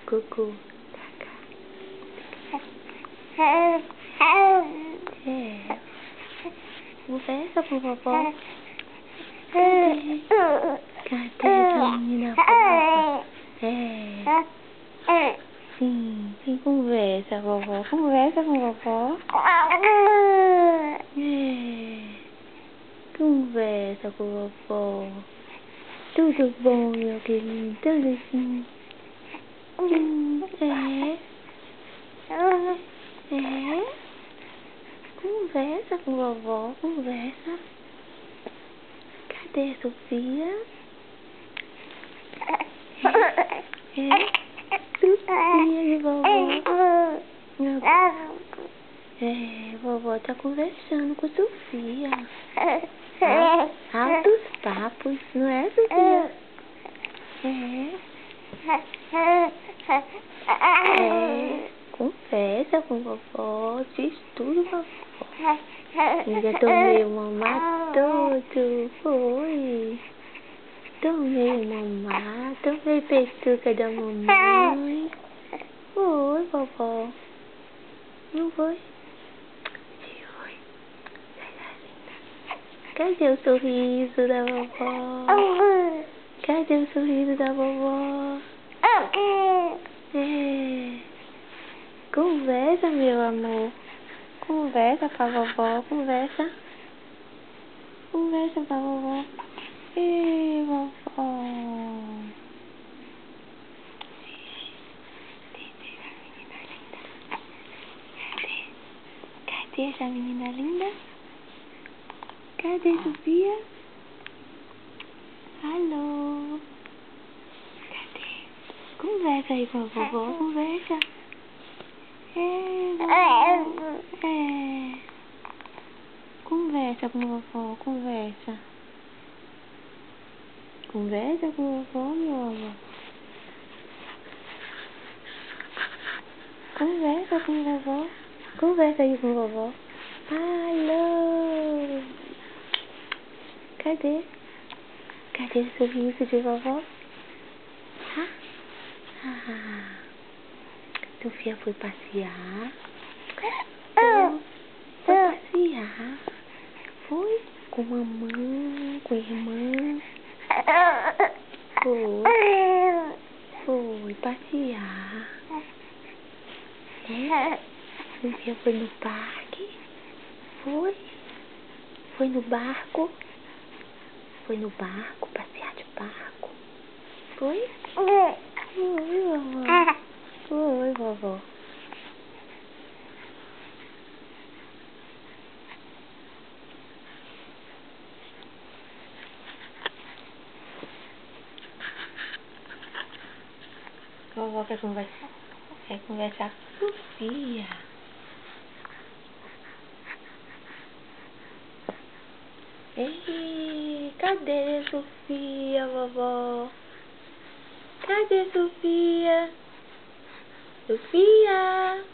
Cucu. Conversa com vovó. Cadê essa menina fofa? Sim, conversa, vovó. Conversa com vovó. Conversa com vovó. Tudo bom, meu querido? Tudo sim. Conversa com vovó, conversa. Cadê a Sofia? Sofia de vovó. Vovó tá conversando com a Sofia. Altos papos, não é, Sofia? Conversa com vovó, diz tudo, vovó. Já tomei o mamá todo, foi. Tomei o mamá, tomei peituca da mamãe. Foi, vovó. Não foi? Cadê o sorriso da vovó? Cadê o sorriso da vovó? Conversa, meu amor. Conversa com a vovó, conversa. Conversa com a vovó. Ei, vovó. Cadê essa menina linda? Cadê Sofia? Alô? Cadê? Conversa aí com a vovó, conversa. Conversa com a vovó, conversa. Conversa com a vovó, meu amor. Conversa com a vovó. Conversa aí com a vovó. Alô? Cadê? Cadê o sorriso de vovó? Sofia foi passear. Foi passear. Foi com mamãe, com a irmã. Foi passear. Sofia foi no parque. Foi no barco. Foi no barco, passear de barco. Foi? Foi, vovó. Foi, vovó. Vovó quer conversar? Quer conversar com Sofia? Ei, cadê Sofia, vovó? Cadê Sofia? Sofia!